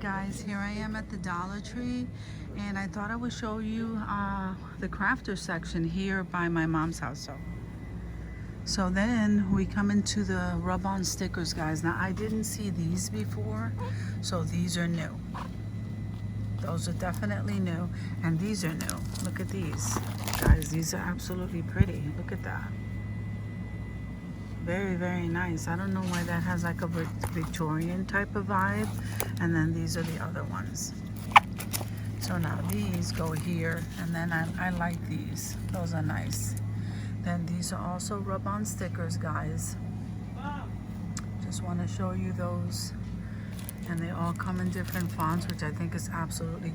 guys, here I am at the Dollar Tree, and I thought I would show you the crafter section here by my mom's house. So then we come into the rub-on stickers, guys. Now I didn't see these before, so these are new. Those are definitely new, and these are new. Look at these, guys. These are absolutely pretty. Look at that. Very, very nice. I don't know why that has like a Victorian type of vibe. And then these are the other ones. So now these go here, and then I like these. Those are nice. Then these are also rub-on stickers, guys. Just want to show you those. And they all come in different fonts, which I think is absolutely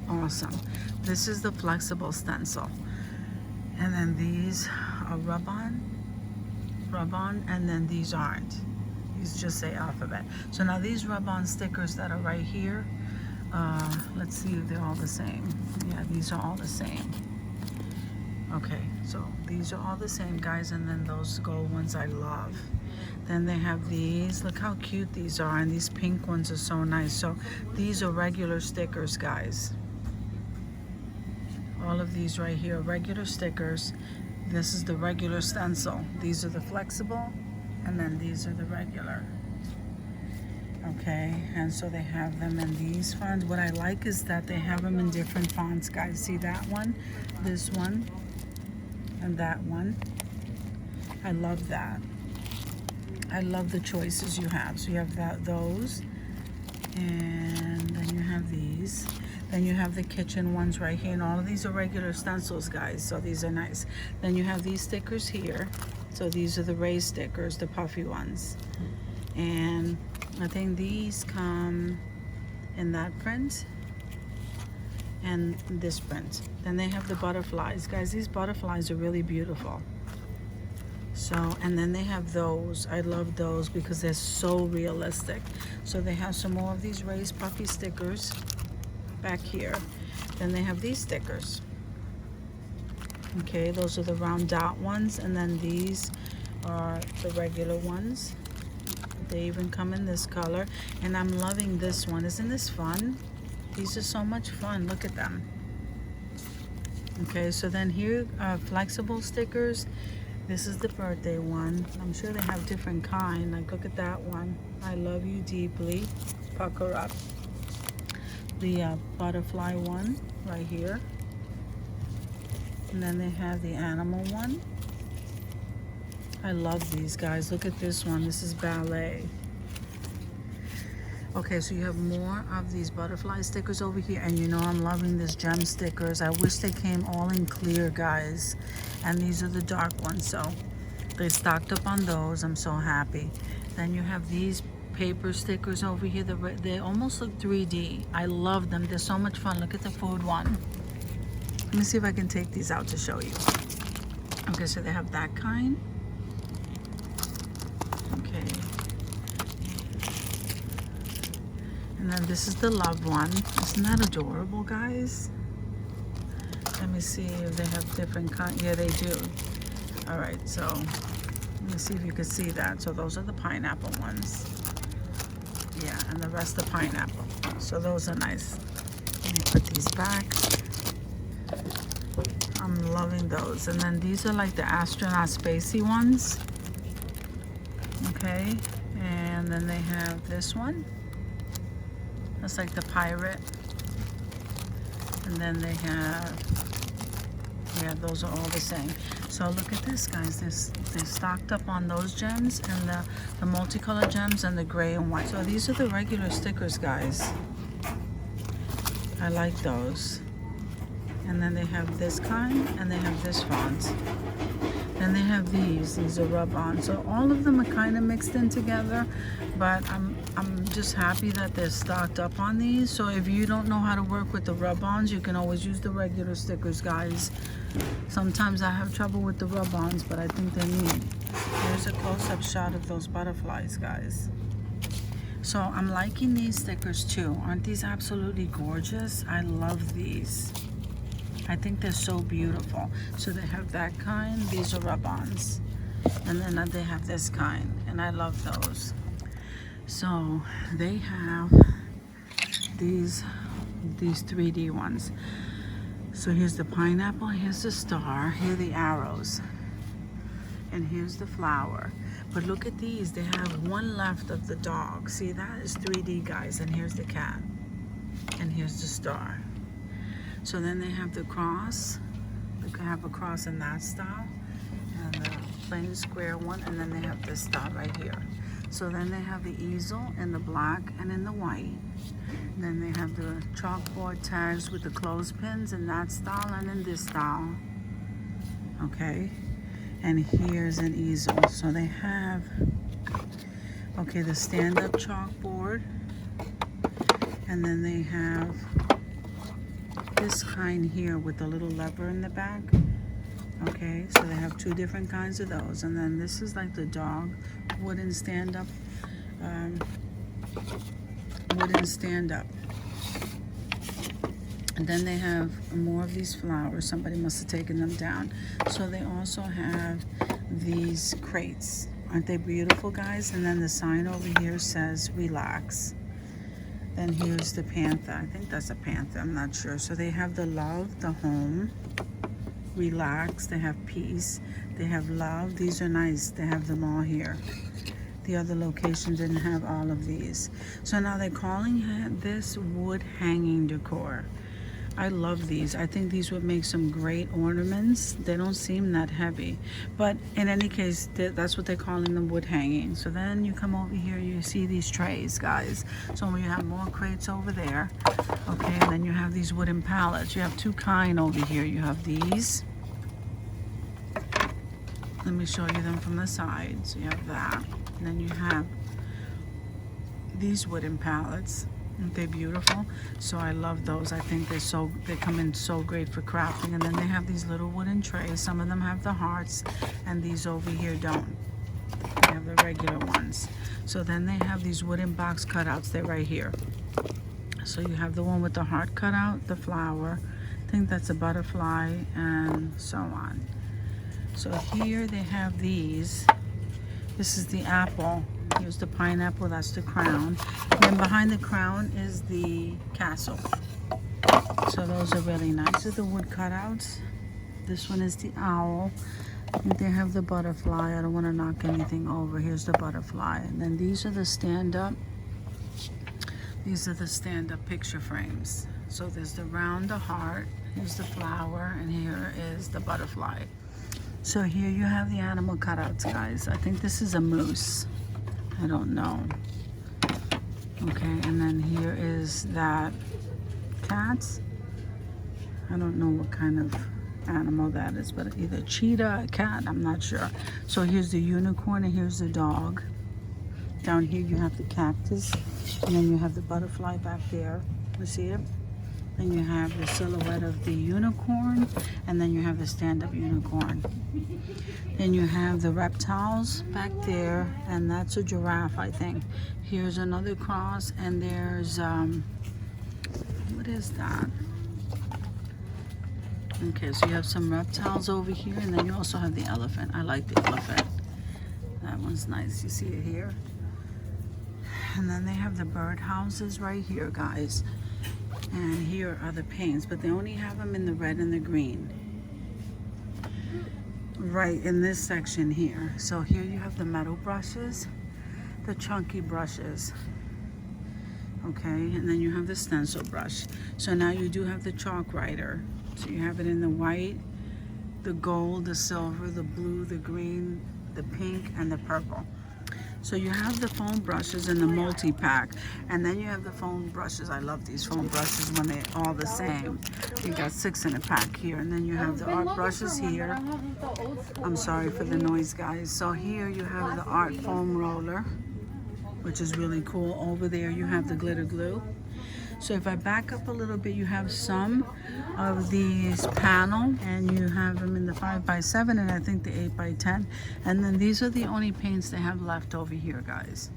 awesome. This is the flexible stencil. And then these are rub-on, and then these aren't. These just say alphabet. So now these rub-on stickers that are right here, let's see if they're all the same. Yeah, these are all the same. Okay, so these are all the same, guys, and then those gold ones I love. Then they have these. Look how cute these are, and these pink ones are so nice. So these are regular stickers, guys. All of these right here, regular stickers. This is the regular stencil. These are the flexible, and then these are the regular. Okay, and so they have them in these fonts. What I like is that they have them in different fonts, guys. See that one, this one, and that one. I love that. I love the choices you have. So you have those, and then you have these. Then you have the kitchen ones right here, and all of these are regular stencils, guys, so these are nice. Then you have these stickers here. So these are the raised stickers, the puffy ones. And I think these come in that print and this print. Then they have the butterflies. Guys, these butterflies are really beautiful. So, and then they have those. I love those because they're so realistic. So they have some more of these raised puffy stickers back here. Then they have these stickers. Okay, those are the round dot ones, and then these are the regular ones. They even come in this color, and I'm loving this one. Isn't this fun? These are so much fun. Look at them. Okay, so then here are flexible stickers. This is the birthday one. I'm sure they have different kind. Like, look at that one. I love you deeply. Pucker up. The butterfly one right here, and then they have the animal one. I love these, guys. Look at this one. This is ballet. Okay, so you have more of these butterfly stickers over here, and you know I'm loving this gem stickers. I wish they came all in clear, guys, and these are the dark ones, so they stocked up on those. I'm so happy. Then you have these paper stickers over here. They almost look 3D. I love them. They're so much fun. Look at the food one. Let me see if I can take these out to show you. Okay, so they have that kind. Okay. And then this is the love one. Isn't that adorable, guys? Let me see if they have different kind. Yeah, they do. All right, so let me see if you can see that. So those are the pineapple ones. Yeah, and the rest are pineapple. So those are nice. Let me put these back. I'm loving those. And then these are like the astronaut spacey ones. Okay, and then they have this one. That's like the pirate. And then they have, yeah, those are all the same. So look at this, guys. They're stocked up on those gems, and the multicolored gems, and the gray and white. So these are the regular stickers, guys. I like those. And then they have this kind, and they have this font. Then they have these are rub-on. So all of them are kind of mixed in together, but I'm just happy that they're stocked up on these. So if you don't know how to work with the rub-ons, you can always use the regular stickers, guys. Sometimes I have trouble with the rub-ons, but I think they're neat. Here's a close-up shot of those butterflies, guys. So I'm liking these stickers too. Aren't these absolutely gorgeous? I love these. I think they're so beautiful. So they have that kind. These are rub-ons. And then they have this kind. And I love those. So they have these 3D ones. So here's the pineapple, here's the star, here are the arrows, and here's the flower. But look at these, they have one left of the dog. See, that is 3D, guys, and here's the cat, and here's the star. So then they have the cross. They can have a cross in that style, and the plain square one, and then they have this star right here. So then they have the easel in the black and in the white. Then they have the chalkboard tags with the clothespins in that style and in this style. Okay, and here's an easel. So they have, okay, the stand-up chalkboard, and then they have this kind here with the little lever in the back. Okay, so they have two different kinds of those. And then this is like the dog wooden stand-up, And then they have more of these flowers. Somebody must have taken them down. So they also have these crates. Aren't they beautiful, guys? And then the sign over here says relax. Then here's the panther. I think that's a panther, I'm not sure. So they have the love, the home, relax, they have peace, they have love. These are nice, they have them all here. The other location didn't have all of these. So now they're calling this wood hanging decor. I love these. I think these would make some great ornaments. They don't seem that heavy, but in any case, that's what they're calling them, wood hanging. So then you come over here, you see these trays, guys. So you have more crates over there. Okay, and then you have these wooden pallets. You have two kind over here. You have these. Let me show you them from the side. So you have that. And then you have these wooden pallets. Aren't they beautiful? So I love those. I think they come in so great for crafting. And then they have these little wooden trays. Some of them have the hearts, and these over here don't. They have the regular ones. So then they have these wooden box cutouts. They're right here. So you have the one with the heart cutout, the flower. I think that's a butterfly, and so on. So here they have these. This is the apple. Here's the pineapple, that's the crown. And then behind the crown is the castle. So those are really nice. These are the wood cutouts. This one is the owl. I think they have the butterfly. I don't want to knock anything over. Here's the butterfly. And then these are the stand-up. These are the stand-up picture frames. So there's the round, the heart. Here's the flower, and here is the butterfly. So here you have the animal cutouts, guys. I think this is a moose. I don't know. Okay, and then here is that cats. I don't know what kind of animal that is, but either cheetah, a cat, I'm not sure. So here's the unicorn, and here's the dog. Down here you have the cactus, and then you have the butterfly back there. You see it? Then you have the silhouette of the unicorn, and then you have the stand-up unicorn. Then you have the reptiles back there, and that's a giraffe, I think. Here's another cross, and there's, what is that? Okay, so you have some reptiles over here, and then you also have the elephant. I like the elephant. That one's nice. You see it here? And then they have the bird houses right here, guys. And here are the paints, but they only have them in the red and the green. Right in this section here. So here you have the metal brushes, the chunky brushes. Okay, and then you have the stencil brush. So now you do have the chalk writer. So you have it in the white, the gold, the silver, the blue, the green, the pink, and the purple. So you have the foam brushes in the multi-pack, and then you have the foam brushes. I love these foam brushes when they're all the same. You got 6 in a pack here, and then you have the art brushes here. I'm sorry for the noise, guys. So here you have the art foam roller, which is really cool. Over there you have the glitter glue. So if I back up a little bit, you have some of these panel, and you have them in the 5x7 and I think the 8x10. And then these are the only paints they have left over here, guys.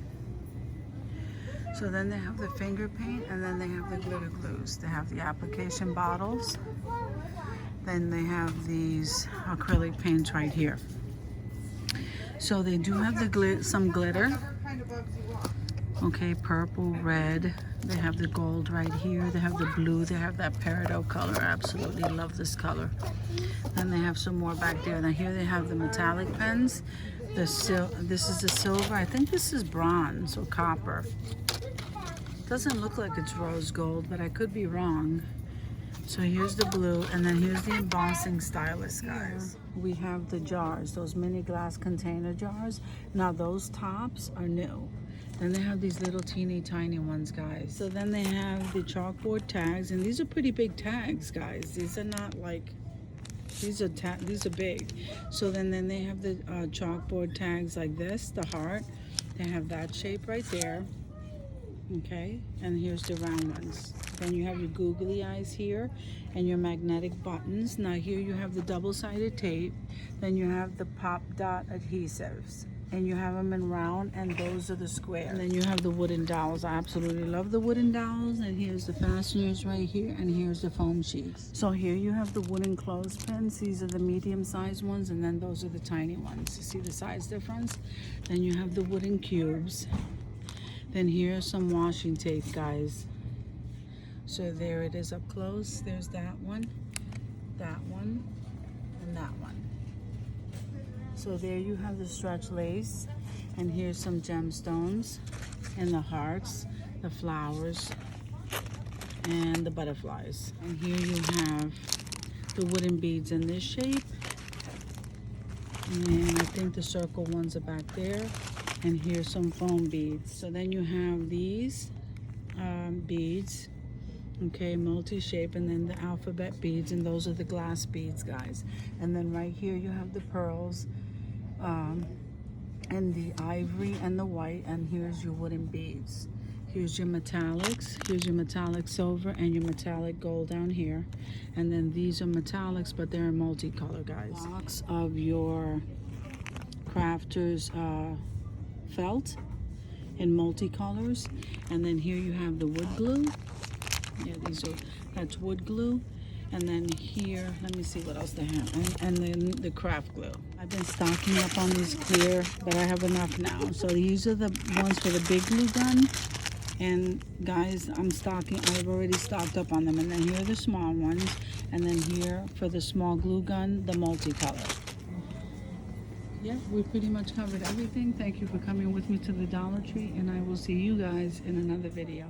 So then they have the finger paint, and then they have the glitter glues. They have the application bottles. Then they have these acrylic paints right here. So they do have the some glitter. Okay, purple, red. They have the gold right here. They have the blue. They have that peridot color. I absolutely love this color. Then they have some more back there. Now here they have the metallic pens. This is the silver. I think this is bronze or copper. Doesn't look like it's rose gold, but I could be wrong. So here's the blue, and then here's the embossing stylus, guys. We have the jars, those mini glass container jars. Now those tops are new. Then they have these little teeny tiny ones, guys. So then they have the chalkboard tags, and these are pretty big tags, guys. These are not like, these are big. So then they have the chalkboard tags like this, the heart. They have that shape right there. Okay, and here's the round ones. Then you have your googly eyes here and your magnetic buttons. Now here you have the double-sided tape. Then you have the pop dot adhesives, and you have them in round, and those are the square. And then you have the wooden dowels. I absolutely love the wooden dowels. And here's the fasteners right here, and here's the foam sheets. So here you have the wooden clothespins. These are the medium-sized ones, and then those are the tiny ones. You see the size difference? Then you have the wooden cubes. Then here's some washing tape, guys. So there it is up close. There's that one, and that one. So there you have the stretch lace, and here's some gemstones, and the hearts, the flowers, and the butterflies. And here you have the wooden beads in this shape, and I think the circle ones are back there. And here's some foam beads. So then you have these beads, okay, multi-shape, and then the alphabet beads, and those are the glass beads, guys. And then right here you have the pearls, and the ivory and the white, and here's your wooden beads. Here's your metallics. Here's your metallic silver and your metallic gold down here. And then these are metallics, but they're in multicolor, guys. Box of your crafters felt in multicolors. And then here you have the wood glue. Yeah, that's wood glue. And then here, let me see what else they have. And then the craft glue. I've been stocking up on these clear, but I have enough now. So these are the ones for the big glue gun. And guys, I've already stocked up on them. And then here are the small ones. And then here for the small glue gun, the multicolor. Yeah, we pretty much covered everything. Thank you for coming with me to the Dollar Tree, and I will see you guys in another video.